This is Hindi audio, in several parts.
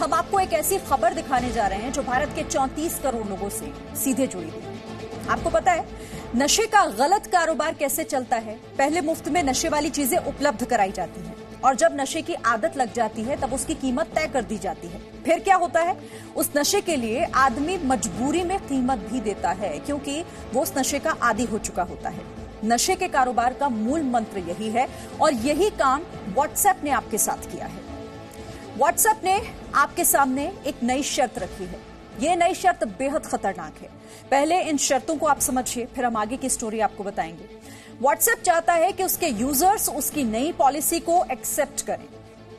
हम आपको एक ऐसी खबर दिखाने जा रहे हैं जो भारत के 34 करोड़ लोगों से सीधे जुड़ी हुई है। आपको पता है नशे का गलत कारोबार कैसे चलता है? पहले मुफ्त में नशे वाली चीजें उपलब्ध कराई जाती हैं और जब नशे की आदत लग जाती है तब उसकी कीमत तय कर दी जाती है। फिर क्या होता है? उस नशे के लिए आदमी मजबूरी में कीमत भी देता है क्योंकि वो उस नशे का आदी हो चुका होता है। नशे के कारोबार का मूल मंत्र यही है और यही काम व्हाट्सएप ने आपके साथ किया है। व्हाट्सएप ने आपके सामने एक नई शर्त रखी है। ये नई शर्त बेहद खतरनाक है। पहले इन शर्तों को आप समझिए, फिर हम आगे की स्टोरी आपको बताएंगे। व्हाट्सएप चाहता है कि उसके यूजर्स उसकी नई पॉलिसी को एक्सेप्ट करें।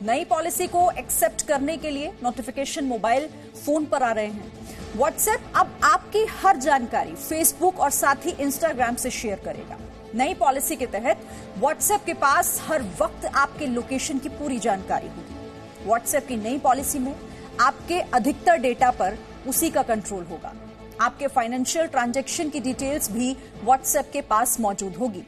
नई पॉलिसी को एक्सेप्ट करने के लिए नोटिफिकेशन मोबाइल फोन पर आ रहे हैं। व्हाट्सएप अब आपकी हर जानकारी फेसबुक और साथ ही इंस्टाग्राम से शेयर करेगा। नई पॉलिसी के तहत व्हाट्सएप के पास हर वक्त आपके लोकेशन की पूरी जानकारी होगी। व्हाट्सएप की नई पॉलिसी में आपके अधिकतर डेटा पर उसी का कंट्रोल होगा। आपके फाइनेंशियल ट्रांजैक्शन की डिटेल्स भी व्हाट्सएप के पास मौजूद होगी।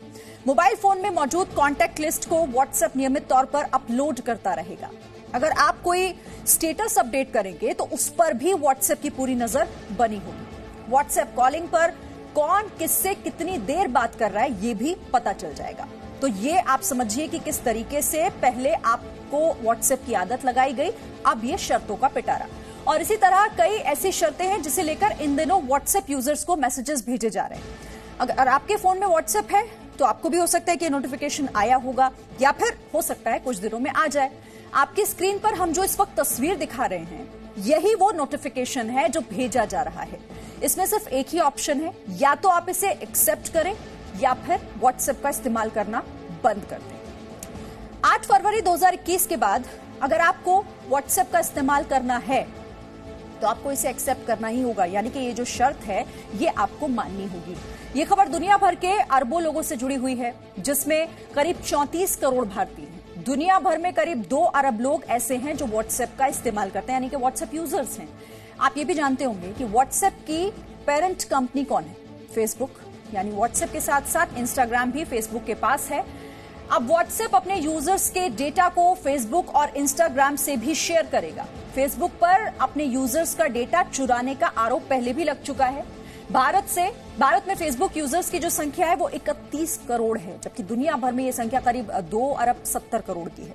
मोबाइल फोन में मौजूद कॉन्टैक्ट लिस्ट को व्हाट्सएप नियमित तौर पर अपलोड करता रहेगा। अगर आप कोई स्टेटस अपडेट करेंगे तो उस पर भी व्हाट्सएप की पूरी नजर बनी होगी। व्हाट्सएप कॉलिंग पर कौन किससे कितनी देर बात कर रहा है ये भी पता चल जाएगा। तो ये आप समझिए कि किस तरीके से पहले आपको व्हाट्सएप की आदत लगाई गई, अब ये शर्तों का पिटारा। और इसी तरह कई ऐसी शर्तें हैं जिसे लेकर इन दिनों व्हाट्सएप यूजर्स को मैसेजेस भेजे जा रहे हैं। अगर आपके फोन में व्हाट्सएप है तो आपको भी हो सकता है कि नोटिफिकेशन आया होगा या फिर हो सकता है कुछ दिनों में आ जाए। आपकी स्क्रीन पर हम जो इस वक्त तस्वीर दिखा रहे हैं यही वो नोटिफिकेशन है जो भेजा जा रहा है। इसमें सिर्फ एक ही ऑप्शन है, या तो आप इसे एक्सेप्ट करें या फिर व्हाट्सएप का इस्तेमाल करना बंद कर दें। 8 फरवरी 2021 के बाद अगर आपको व्हाट्सएप का इस्तेमाल करना है तो आपको इसे एक्सेप्ट करना ही होगा, यानी कि ये जो शर्त है ये आपको माननी होगी। ये खबर दुनिया भर के अरबों लोगों से जुड़ी हुई है जिसमें करीब 34 करोड़ भारतीय हैं। दुनिया भर में करीब 2 अरब लोग ऐसे हैं जो व्हाट्सएप का इस्तेमाल करते हैं, यानी कि व्हाट्सएप यूजर्स हैं। आप ये भी जानते होंगे कि व्हाट्सएप की पेरेंट कंपनी कौन है? फेसबुक। यानी व्हाट्सएप के साथ साथ इंस्टाग्राम भी फेसबुक के पास है। अब व्हाट्सएप अपने यूजर्स के डेटा को फेसबुक और इंस्टाग्राम से भी शेयर करेगा। फेसबुक पर अपने यूजर्स का डेटा चुराने का आरोप पहले भी लग चुका है। भारत में फेसबुक यूजर्स की जो संख्या है वो 31 करोड़ है, जबकि दुनिया भर में ये संख्या करीब 2 अरब 70 करोड़ की है।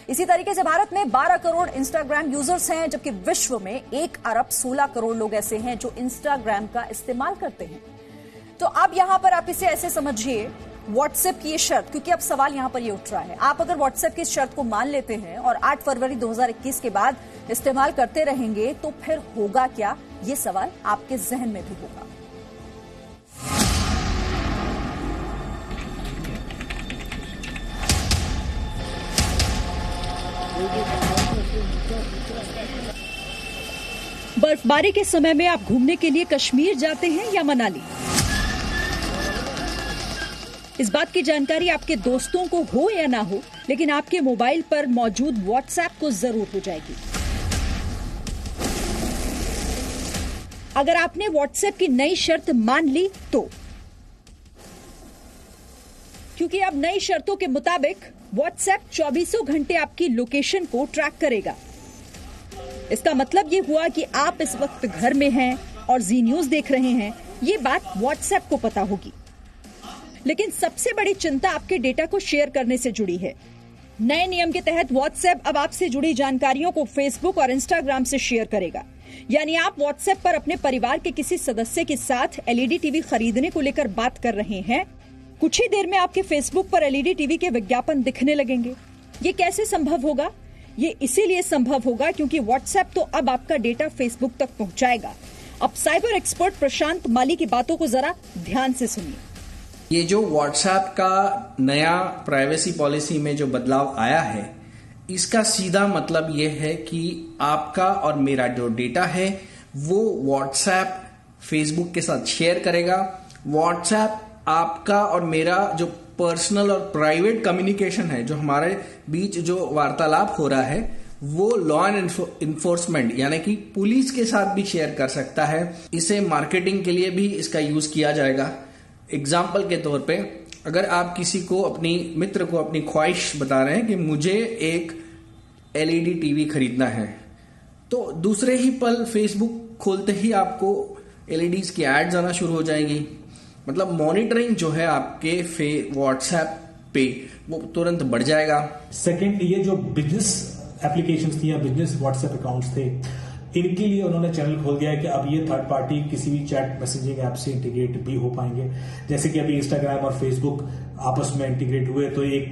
इसी तरीके से भारत में 12 करोड़ इंस्टाग्राम यूजर्स हैं, जबकि विश्व में 1 अरब 16 करोड़ लोग ऐसे हैं जो इंस्टाग्राम का इस्तेमाल करते हैं। तो अब यहां पर आप इसे ऐसे समझिए, व्हाट्सएप की ये शर्त, क्योंकि अब सवाल यहां पर ये उठ रहा है, आप अगर व्हाट्सएप की शर्त को मान लेते हैं और 8 फरवरी 2021 के बाद इस्तेमाल करते रहेंगे तो फिर होगा क्या? ये सवाल आपके जहन में भी होगा। बर्फबारी के समय में आप घूमने के लिए कश्मीर जाते हैं या मनाली? इस बात की जानकारी आपके दोस्तों को हो या ना हो, लेकिन आपके मोबाइल पर मौजूद व्हाट्सएप को जरूर हो जाएगी। अगर आपने व्हाट्सएप की नई शर्त मान ली तो, क्योंकि अब नई शर्तों के मुताबिक व्हाट्सएप 24 घंटे आपकी लोकेशन को ट्रैक करेगा। इसका मतलब ये हुआ कि आप इस वक्त घर में हैं और जी न्यूज देख रहे हैं, ये बात व्हाट्सएप को पता होगी। लेकिन सबसे बड़ी चिंता आपके डेटा को शेयर करने से जुड़ी है। नए नियम के तहत व्हाट्सएप अब आपसे जुड़ी जानकारियों को फेसबुक और इंस्टाग्राम से शेयर करेगा। यानी आप व्हाट्सएप पर अपने परिवार के किसी सदस्य के साथ एलईडी टीवी खरीदने को लेकर बात कर रहे हैं, कुछ ही देर में आपके फेसबुक पर एलईडी टीवी के विज्ञापन दिखने लगेंगे। ये कैसे संभव होगा? ये इसीलिए संभव होगा क्योंकि व्हाट्सएप तो अब आपका डेटा फेसबुक तक पहुंचाएगा। अब साइबर एक्सपर्ट प्रशांत माली की बातों को जरा ध्यान से सुनिए। ये जो व्हाट्सएप का नया प्राइवेसी पॉलिसी में जो बदलाव आया है, इसका सीधा मतलब ये है कि आपका और मेरा जो डेटा है वो व्हाट्सएप फेसबुक के साथ शेयर करेगा। व्हाट्सएप आपका और मेरा जो पर्सनल और प्राइवेट कम्युनिकेशन है, जो हमारे बीच जो वार्तालाप हो रहा है, वो लॉ एंड इन्फोर्समेंट यानी कि पुलिस के साथ भी शेयर कर सकता है। इसे मार्केटिंग के लिए भी इसका यूज किया जाएगा। एग्जाम्पल के तौर पे, अगर आप किसी को, अपनी मित्र को अपनी ख्वाहिश बता रहे हैं कि मुझे एक एलईडी टीवी खरीदना है, तो दूसरे ही पल फेसबुक खोलते ही आपको एलईडीज की एड्स आना शुरू हो जाएंगी। मतलब मॉनिटरिंग जो है आपके व्हाट्सएप पे वो तुरंत बढ़ जाएगा। सेकंड, ये जो बिजनेस एप्लीकेशंस थी या बिजनेस व्हाट्सएप अकाउंट्स थे, इनके लिए उन्होंने चैनल खोल दिया है कि अब ये थर्ड पार्टी किसी भी चैट मैसेजिंग ऐप से इंटीग्रेट भी हो पाएंगे। जैसे कि अभी इंस्टाग्राम और फेसबुक आपस में इंटीग्रेट हुए तो एक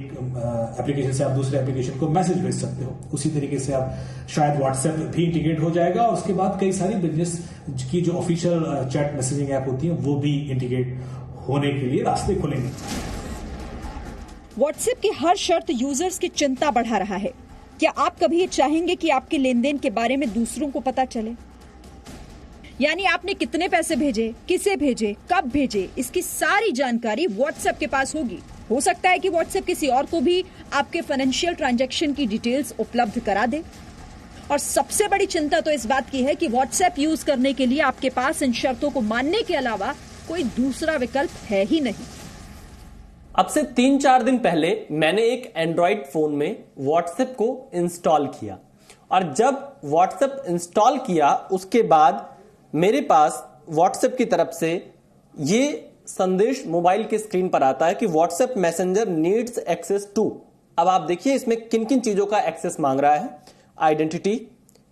एप्लीकेशन से आप दूसरे एप्लीकेशन को मैसेज भेज सकते हो, उसी तरीके से आप शायद व्हाट्सएप भी इंटीग्रेट हो जाएगा और उसके बाद कई सारी बिजनेस की जो ऑफिशियल चैट मैसेजिंग ऐप होती है वो भी इंटीग्रेट होने के लिए रास्ते खुलेंगे। व्हाट्सएप की हर शर्त यूजर्स की चिंता बढ़ा रहा है। क्या आप कभी ये चाहेंगे कि आपके लेन देन के बारे में दूसरों को पता चले? यानी आपने कितने पैसे भेजे, किसे भेजे, कब भेजे, इसकी सारी जानकारी व्हाट्सएप के पास होगी। हो सकता है कि व्हाट्सएप किसी और को भी आपके फाइनेंशियल ट्रांजैक्शन की डिटेल्स उपलब्ध करा दे। और सबसे बड़ी चिंता तो इस बात की है कि व्हाट्सएप यूज करने के लिए आपके पास इन शर्तों को मानने के अलावा कोई दूसरा विकल्प है ही नहीं। अब से 3-4 दिन पहले मैंने एक एंड्रॉइड फोन में व्हाट्सएप को इंस्टॉल किया और जब व्हाट्सएप इंस्टॉल किया उसके बाद मेरे पास व्हाट्सएप की तरफ से ये संदेश मोबाइल के स्क्रीन पर आता है कि WhatsApp messenger needs access to. अब आप देखिए इसमें किन किन चीजों का एक्सेस मांग रहा है। Identity,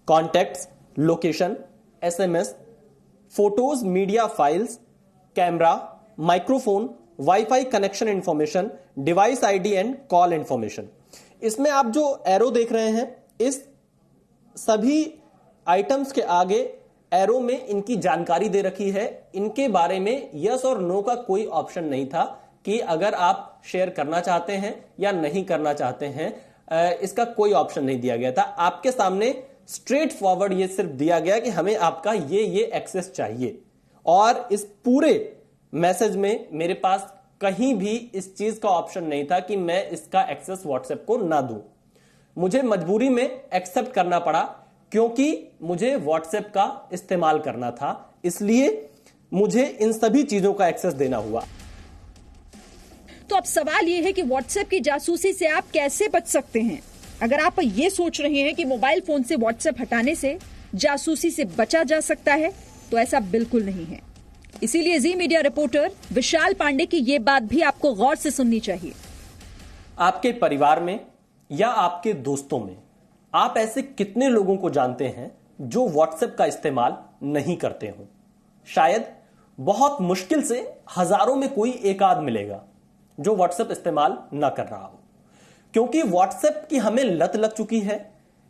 contacts, location, SMS, photos, media files, camera, microphone, wifi connection information, device ID and call information. इसमें आप जो एरो देख रहे हैं इस सभी आइटम्स के आगे एरो में इनकी जानकारी दे रखी है। इनके बारे में यस और नो का कोई ऑप्शन नहीं था कि अगर आप शेयर करना चाहते हैं या नहीं करना चाहते हैं, इसका कोई ऑप्शन नहीं दिया गया था। आपके सामने स्ट्रेट फॉरवर्ड ये सिर्फ दिया गया कि हमें आपका ये एक्सेस चाहिए और इस पूरे मैसेज में मेरे पास कहीं भी इस चीज का ऑप्शन नहीं था कि मैं इसका एक्सेस व्हाट्सएप को ना दूं। मुझे मजबूरी में एक्सेप्ट करना पड़ा क्योंकि मुझे व्हाट्सएप का इस्तेमाल करना था, इसलिए मुझे इन सभी चीजों का एक्सेस देना हुआ। तो अब सवाल यह है कि व्हाट्सएप की जासूसी से आप कैसे बच सकते हैं? अगर आप ये सोच रहे हैं कि मोबाइल फोन से व्हाट्सएप हटाने से जासूसी से बचा जा सकता है, तो ऐसा बिल्कुल नहीं है। इसीलिए जी मीडिया रिपोर्टर विशाल पांडे की यह बात भी आपको गौर से सुननी चाहिए। आपके परिवार में या आपके दोस्तों में आप ऐसे कितने लोगों को जानते हैं जो व्हाट्सएप का इस्तेमाल नहीं करते हो? शायद बहुत मुश्किल से हजारों में कोई एक आध मिलेगा जो व्हाट्सएप इस्तेमाल ना कर रहा हो, क्योंकि व्हाट्सएप की हमें लत लग चुकी है।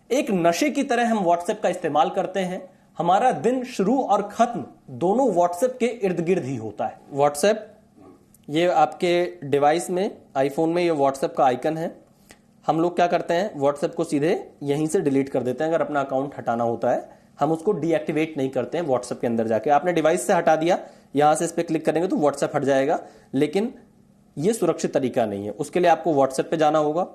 एक नशे की तरह हम व्हाट्सएप का इस्तेमाल करते हैं। हमारा दिन शुरू और खत्म दोनों व्हाट्सएप के इर्द गिर्द ही होता है। व्हाट्सएप, ये आपके डिवाइस में, आईफोन में ये व्हाट्सएप का आइकन है। हम लोग क्या करते हैं, व्हाट्सएप को सीधे यहीं से डिलीट कर देते हैं। अगर अपना अकाउंट हटाना होता है हम उसको डीएक्टिवेट नहीं करते हैं व्हाट्सएप के अंदर जाके। आपने डिवाइस से हटा दिया, यहां से इस पर क्लिक करेंगे तो व्हाट्सएप हट जाएगा, लेकिन ये सुरक्षित तरीका नहीं है। उसके लिए आपको व्हाट्सएप पे जाना होगा।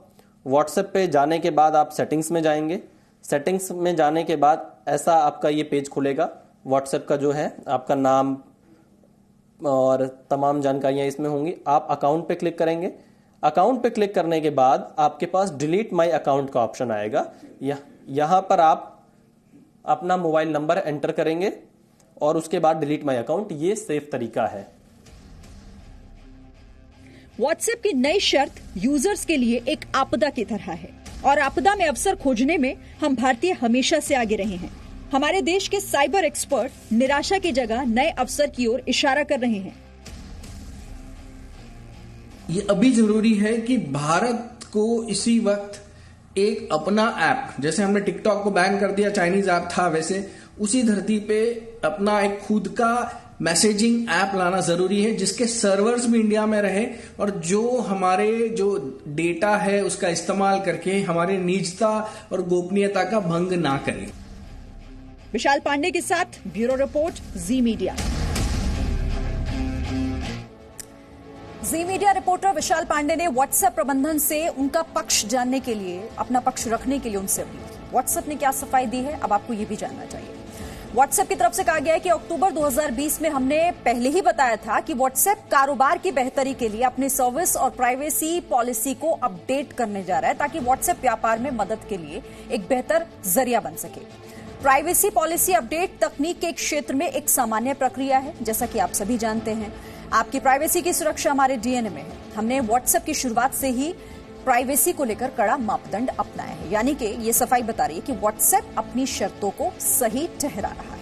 व्हाट्सएप पे जाने के बाद आप सेटिंग्स में जाएंगे। सेटिंग्स में जाने के बाद ऐसा आपका ये पेज खुलेगा। व्हाट्सएप का जो है आपका नाम और तमाम जानकारियां इसमें होंगी। आप अकाउंट पे क्लिक करेंगे। अकाउंट पे क्लिक करने के बाद आपके पास डिलीट माय अकाउंट का ऑप्शन आएगा। यहां पर आप अपना मोबाइल नंबर एंटर करेंगे और उसके बाद डिलीट माय अकाउंट। ये सेफ तरीका है। व्हाट्सएप की नई शर्त यूजर्स के लिए एक आपदा की तरह है और आपदा में अवसर खोजने में हम भारतीय हमेशा से आगे रहे हैं। हमारे देश के साइबर एक्सपर्ट निराशा की जगह नए अवसर की ओर इशारा कर रहे हैं। ये अभी जरूरी है कि भारत को इसी वक्त एक अपना ऐप, जैसे हमने टिकटॉक को बैन कर दिया, चाइनीज ऐप था, वैसे उसी धरती पे अपना एक खुद का मैसेजिंग ऐप लाना जरूरी है जिसके सर्वर्स भी इंडिया में रहे और जो हमारे जो डेटा है उसका इस्तेमाल करके हमारे निजता और गोपनीयता का भंग ना करे। विशाल पांडे के साथ ब्यूरो रिपोर्ट, जी मीडिया। जी मीडिया रिपोर्टर विशाल पांडे ने व्हाट्सएप प्रबंधन से उनका पक्ष जानने के लिए, अपना पक्ष रखने के लिए उनसे अपील की। व्हाट्सएप ने क्या सफाई दी है, अब आपको ये भी जानना चाहिए। व्हाट्सएप की तरफ से कहा गया है कि अक्टूबर 2020 में हमने पहले ही बताया था कि व्हाट्सएप कारोबार की बेहतरी के लिए अपने सर्विस और प्राइवेसी पॉलिसी को अपडेट करने जा रहा है ताकि व्हाट्सएप व्यापार में मदद के लिए एक बेहतर जरिया बन सके। प्राइवेसी पॉलिसी अपडेट तकनीक के क्षेत्र में एक सामान्य प्रक्रिया है। जैसा कि आप सभी जानते हैं, आपकी प्राइवेसी की सुरक्षा हमारे डीएनए में है। हमने व्हाट्सएप की शुरुआत से ही प्राइवेसी को लेकर कड़ा मापदंड अपनाया है, यानी कि ये सफाई बता रही है कि व्हाट्सएप अपनी शर्तों को सही ठहरा रहा है।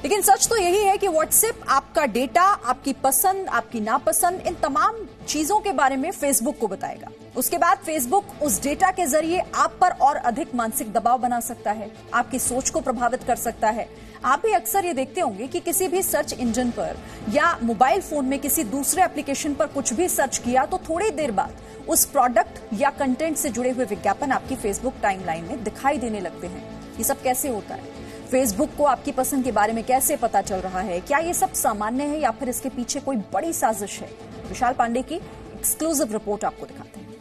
लेकिन सच तो यही है कि व्हाट्सएप आपका डेटा, आपकी पसंद, आपकी नापसंद, इन तमाम चीजों के बारे में फेसबुक को बताएगा। उसके बाद फेसबुक उस डेटा के जरिए आप पर और अधिक मानसिक दबाव बना सकता है, आपकी सोच को प्रभावित कर सकता है। आप भी अक्सर ये देखते होंगे कि किसी भी सर्च इंजन पर या मोबाइल फोन में किसी दूसरे एप्लीकेशन पर कुछ भी सर्च किया तो थोड़ी देर बाद उस प्रोडक्ट या कंटेंट से जुड़े हुए विज्ञापन आपकी फेसबुक टाइमलाइन में दिखाई देने लगते हैं। ये सब कैसे होता है? फेसबुक को आपकी पसंद के बारे में कैसे पता चल रहा है? क्या ये सब सामान्य है या फिर इसके पीछे कोई बड़ी साजिश है? विशाल पांडे की एक्सक्लूसिव रिपोर्ट आपको दिखाते हैं।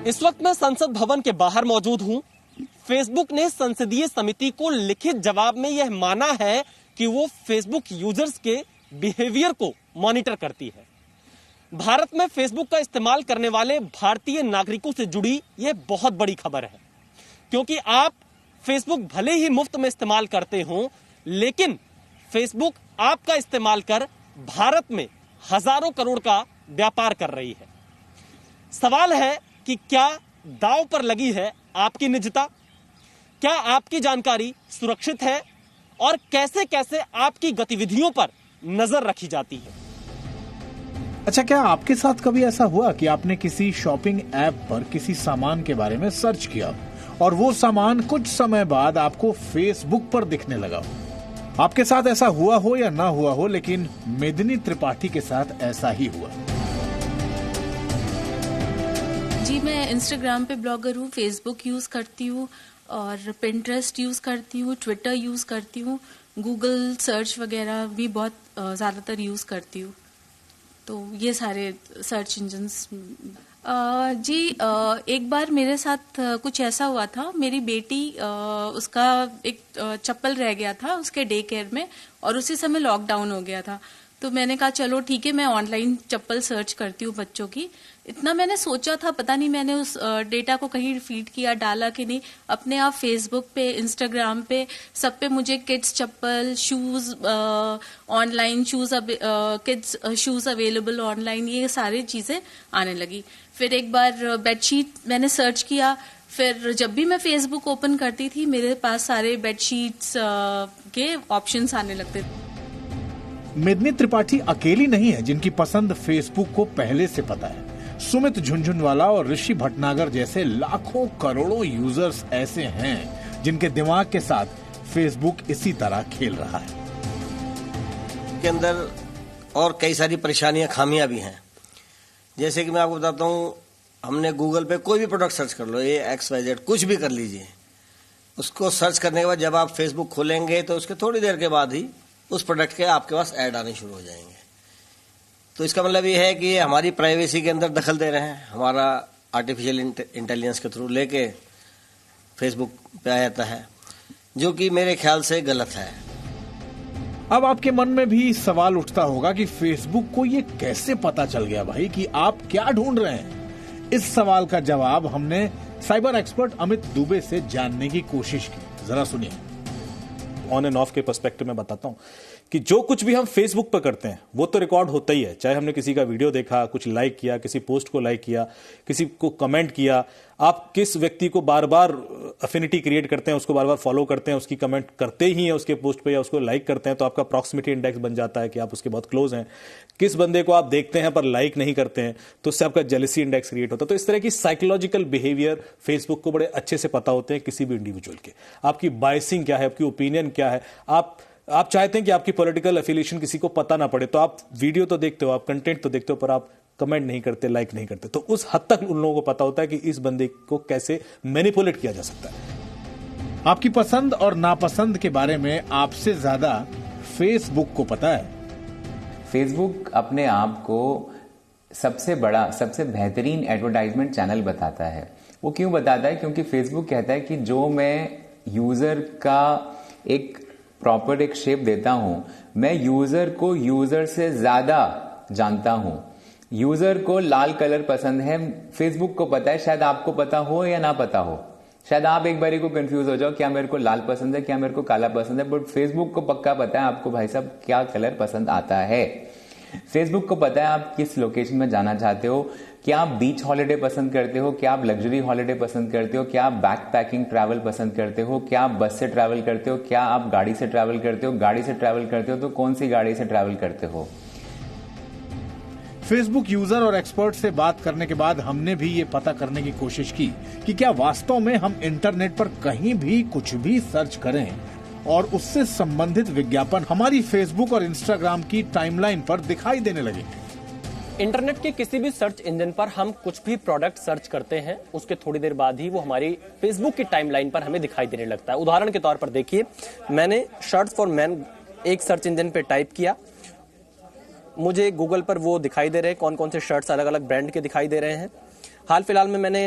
इस वक्त मैं संसद भवन के बाहर मौजूद हूं। फेसबुक ने संसदीय समिति को लिखित जवाब में यह माना है कि वो फेसबुक यूजर्स के बिहेवियर को मॉनिटर करती है। भारत में फेसबुक का इस्तेमाल करने वाले भारतीय नागरिकों से जुड़ी यह बहुत बड़ी खबर है, क्योंकि आप फेसबुक भले ही मुफ्त में इस्तेमाल करते हो, लेकिन फेसबुक आपका इस्तेमाल कर भारत में हजारों करोड़ का व्यापार कर रही है। सवाल है कि क्या दांव पर लगी है आपकी निजता? क्या आपकी जानकारी सुरक्षित है? और कैसे कैसे आपकी गतिविधियों पर नजर रखी जाती है? अच्छा, क्या आपके साथ कभी ऐसा हुआ कि आपने किसी शॉपिंग ऐप पर किसी सामान के बारे में सर्च किया और वो सामान कुछ समय बाद आपको फेसबुक पर दिखने लगा? आपके साथ ऐसा हुआ हो या ना हुआ हो, लेकिन मेदिनी त्रिपाठी के साथ ऐसा ही हुआ। जी, मैं इंस्टाग्राम पे ब्लॉगर हूँ, फेसबुक यूज करती हूँ और पिंटरेस्ट यूज करती हूँ, ट्विटर यूज करती हूँ, गूगल सर्च वगैरह भी बहुत ज्यादातर यूज करती हूँ। तो ये सारे सर्च इंजन्स। जी, एक बार मेरे साथ कुछ ऐसा हुआ था। मेरी बेटी उसका एक चप्पल रह गया था उसके डे केयर में और उसी समय लॉकडाउन हो गया था। तो मैंने कहा चलो ठीक है, मैं ऑनलाइन चप्पल सर्च करती हूँ बच्चों की। इतना मैंने सोचा था, पता नहीं मैंने उस डेटा को कहीं फीड किया, डाला कि नहीं। अपने आप फेसबुक पे, इंस्टाग्राम पे, सब पे मुझे kids chappal, shoes online, kids shoes available online, ये सारी चीजें आने लगी। फिर एक बार बेडशीट मैंने सर्च किया। फिर जब भी मैं फेसबुक ओपन करती थी, मेरे पास सारे बेडशीट्स के ऑप्शंस आने लगते थे। मेदिनी त्रिपाठी अकेली नहीं है जिनकी पसंद फेसबुक को पहले से पता है। सुमित झुनझुनवाला और ऋषि भटनागर जैसे लाखों करोड़ों यूजर्स ऐसे हैं जिनके दिमाग के साथ फेसबुक इसी तरह खेल रहा है। के अंदर और कई सारी परेशानियां, खामियां भी हैं। जैसे कि मैं आपको बताता हूं, हमने गूगल पे कोई भी प्रोडक्ट सर्च कर लो, ये XYZ कुछ भी कर लीजिए, उसको सर्च करने के बाद जब आप फेसबुक खोलेंगे तो उसके थोड़ी देर के बाद ही उस प्रोडक्ट के आपके पास ऐड आने शुरू हो जाएंगे। तो इसका मतलब ये है कि हमारी प्राइवेसी के अंदर दखल दे रहे हैं। हमारा आर्टिफिशियल इंटेलिजेंस के थ्रू लेके फेसबुक पे आ जाता है, जो कि मेरे ख्याल से गलत है। अब आपके मन में भी सवाल उठता होगा कि फेसबुक को ये कैसे पता चल गया भाई कि आप क्या ढूंढ रहे हैं? इस सवाल का जवाब हमने साइबर एक्सपर्ट अमित दुबे से जानने की कोशिश की। जरा सुनिए। ऑन एंड ऑफ के पर्सपेक्टिव में बताता हूं कि जो कुछ भी हम फेसबुक पर करते हैं वो तो रिकॉर्ड होता ही है। चाहे हमने किसी का वीडियो देखा, कुछ लाइक किया, किसी पोस्ट को लाइक किया, किसी को कमेंट किया, आप किस व्यक्ति को बार बार अफिनिटी क्रिएट करते हैं, उसको बार बार फॉलो करते हैं, उसकी कमेंट करते ही हैं उसके पोस्ट पे या उसको लाइक करते हैं, तो आपका प्रॉक्सिमिटी इंडेक्स बन जाता है कि आप उसके बहुत क्लोज हैं। किस बंदे को आप देखते हैं पर लाइक नहीं करते हैं तो उससे आपका जेलसी इंडेक्स क्रिएट होता है। तो इस तरह की साइकोलॉजिकल बिहेवियर फेसबुक को बड़े अच्छे से पता होते हैं किसी भी इंडिविजुअल के। आपकी बायसिंग क्या है, आपकी ओपिनियन क्या है, आप चाहते हैं कि आपकी पॉलिटिकल एफिलिएशन किसी को पता ना पड़े, तो आप वीडियो तो देखते हो, आप कंटेंट तो देखते हो, पर आप कमेंट नहीं करते, लाइक नहीं करते। तो उस हद तक उन लोगों को पता होता है कि इस बंदे को कैसे मैनिपुलेट किया जा सकता है। आपकी पसंद और नापसंद के बारे में आपसे ज्यादा फेसबुक को पता है। फेसबुक अपने आप को सबसे बड़ा, सबसे बेहतरीन एडवर्टाइजमेंट चैनल बताता है। वो क्यों बताता है? क्योंकि फेसबुक कहता है कि जो मैं यूजर का एक प्रॉपर एक शेप देता हूं, मैं यूजर को यूजर से ज्यादा जानता हूं। यूजर को लाल कलर पसंद है, फेसबुक को पता है, शायद आपको पता हो या ना पता हो, शायद आप एक बारी को कंफ्यूज हो जाओ क्या मेरे को लाल पसंद है क्या मेरे को काला पसंद है, बट फेसबुक को पक्का पता है आपको भाई साहब क्या कलर पसंद आता है। फेसबुक को पता है आप किस लोकेशन में जाना चाहते हो, क्या आप बीच हॉलिडे पसंद करते हो, क्या आप लग्जरी हॉलिडे पसंद करते हो, क्या आप बैक पैकिंग ट्रैवल पसंद करते हो, क्या आप बस से ट्रैवल करते हो, क्या आप गाड़ी से ट्रैवल करते हो, गाड़ी से ट्रैवल करते हो तो कौन सी गाड़ी से ट्रैवल करते हो। फेसबुक यूजर और एक्सपर्ट से बात करने के बाद हमने भी ये पता करने की कोशिश की कि क्या वास्तव में हम इंटरनेट पर कहीं भी कुछ भी सर्च करें और उससे संबंधित विज्ञापन हमारी फेसबुक और इंस्टाग्राम की टाइमलाइन पर दिखाई देने लगे। इंटरनेट के किसी भी सर्च इंजन पर हम कुछ भी प्रोडक्ट सर्च करते हैं, उसके थोड़ी देर बाद ही वो हमारी फेसबुक की टाइमलाइन पर हमें दिखाई देने लगता है। उदाहरण के तौर पर देखिए, मैंने शर्ट्स फॉर मैन एक सर्च इंजन पे टाइप किया, मुझे गूगल पर वो दिखाई दे रहे हैं, कौन कौन से शर्ट्स अलग अलग ब्रांड के दिखाई दे रहे हैं। हाल फिलहाल में मैंने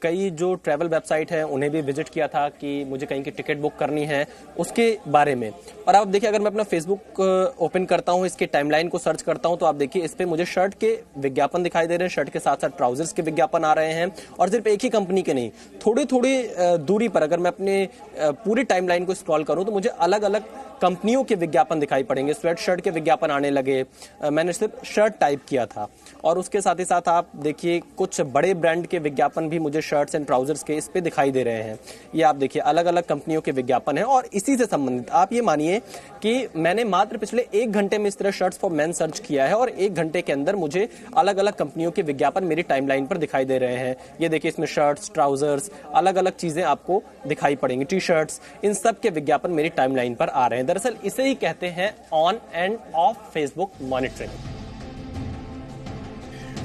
कई जो ट्रैवल वेबसाइट है उन्हें भी विजिट किया था कि मुझे कहीं की टिकट बुक करनी है उसके बारे में। और आप देखिए, अगर मैं अपना फेसबुक ओपन करता हूं, इसके टाइमलाइन को सर्च करता हूं, तो आप देखिए इस पे मुझे शर्ट के विज्ञापन दिखाई दे रहे हैं, शर्ट के साथ साथ ट्राउजर्स के विज्ञापन आ रहे हैं। और सिर्फ एक ही कंपनी के नहीं, थोड़ी थोड़ी दूरी पर अगर मैं अपने पूरी टाइमलाइन को स्क्रॉल करूं तो मुझे अलग अलग कंपनियों के विज्ञापन दिखाई पड़ेंगे, स्वेट शर्ट के विज्ञापन आने लगे। मैंने सिर्फ शर्ट टाइप किया था और उसके साथ ही साथ आप देखिए कुछ बड़े ब्रांड के विज्ञापन भी मुझे शर्ट्स एंड ट्राउजर्स के इस पे दिखाई दे रहे हैं। ये आप देखिए अलग अलग कंपनियों के विज्ञापन हैं। और इसी से संबंधित आप ये मानिए कि मैंने मात्र पिछले 1 घंटे में इस तरह शर्ट्स फॉर मेन सर्च किया है और 1 घंटे के अंदर मुझे अलग अलग कंपनियों के विज्ञापन मेरी टाइमलाइन पर दिखाई दे रहे हैं। ये देखिए इसमें शर्ट्स, ट्राउजर्स, अलग अलग चीजें आपको दिखाई पड़ेंगी, टी शर्ट्स, इन सब के विज्ञापन मेरी टाइमलाइन पर आ रहे हैं। दरअसल इसे ही कहते हैं on end of Facebook monitoring.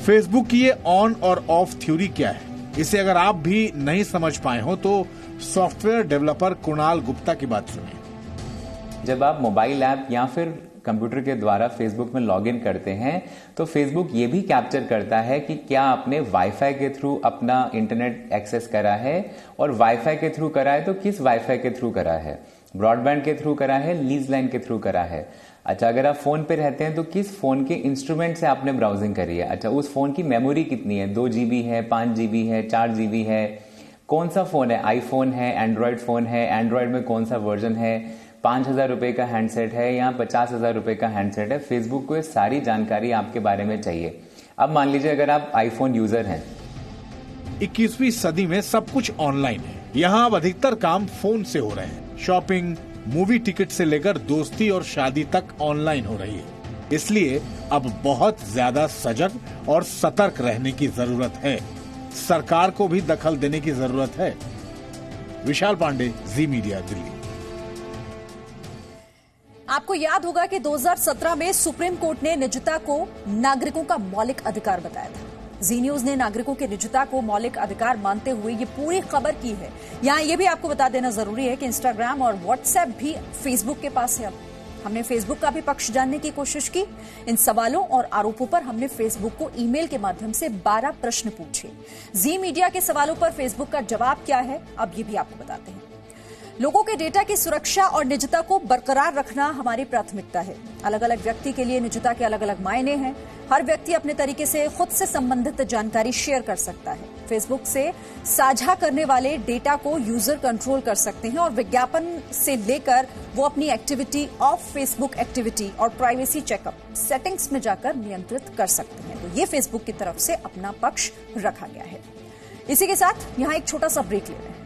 Facebook की ये ऑन और ऑफ थ्योरी क्या है, इसे अगर आप भी नहीं समझ पाए हो तो सॉफ्टवेयर डेवलपर कुणाल गुप्ता की बात सुनिए। जब आप मोबाइल ऐप या फिर कंप्यूटर के द्वारा फेसबुक में लॉगिन करते हैं तो फेसबुक ये भी कैप्चर करता है कि क्या आपने वाईफाई के थ्रू अपना इंटरनेट एक्सेस करा है, और वाईफाई के थ्रू करा है तो किस वाईफाई के थ्रू करा है, ब्रॉडबैंड के थ्रू करा है, लीज लाइन के थ्रू करा है। अच्छा, अगर आप फोन पे रहते हैं तो किस फोन के इंस्ट्रूमेंट से आपने ब्राउजिंग करी है। अच्छा, उस फोन की मेमोरी कितनी है, 2 GB है, 5 GB है, 4 GB है, कौन सा फोन है, आईफोन है, एंड्रॉयड फोन है, एंड्रॉयड में कौन सा वर्जन है, 5,000 रुपए का हैंडसेट है या 50,000 रुपए का हैंडसेट है। फेसबुक को ये सारी जानकारी आपके बारे में चाहिए। अब मान लीजिए अगर आप आईफोन यूजर हैं। 21वीं सदी में सब कुछ ऑनलाइन है। यहाँ अब अधिकतर काम फोन से हो रहे हैं। शॉपिंग, मूवी टिकट से लेकर दोस्ती और शादी तक ऑनलाइन हो रही है। इसलिए अब बहुत ज्यादा सजग और सतर्क रहने की जरूरत है। सरकार को भी दखल देने की जरूरत है। विशाल पांडे, जी मीडिया, दिल्ली। आपको याद होगा कि 2017 में सुप्रीम कोर्ट ने निजता को नागरिकों का मौलिक अधिकार बताया था। जी न्यूज ने नागरिकों के निजता को मौलिक अधिकार मानते हुए ये पूरी खबर की है। यहां ये भी आपको बता देना जरूरी है कि इंस्टाग्राम और व्हाट्सएप भी फेसबुक के पास है। अब हमने फेसबुक का भी पक्ष जानने की कोशिश की। इन सवालों और आरोपों पर हमने फेसबुक को ईमेल के माध्यम से 12 प्रश्न पूछे। जी मीडिया के सवालों पर फेसबुक का जवाब क्या है, अब ये भी आपको बताते हैं। लोगों के डेटा की सुरक्षा और निजता को बरकरार रखना हमारी प्राथमिकता है। अलग अलग व्यक्ति के लिए निजता के अलग अलग मायने हैं। हर व्यक्ति अपने तरीके से खुद से संबंधित जानकारी शेयर कर सकता है। फेसबुक से साझा करने वाले डेटा को यूजर कंट्रोल कर सकते हैं और विज्ञापन से लेकर वो अपनी एक्टिविटी, ऑफ फेसबुक एक्टिविटी और प्राइवेसी चेकअप सेटिंग्स में जाकर नियंत्रित कर सकते हैं। तो ये फेसबुक की तरफ से अपना पक्ष रखा गया है। इसी के साथ यहां एक छोटा सा ब्रेक ले रहे हैं।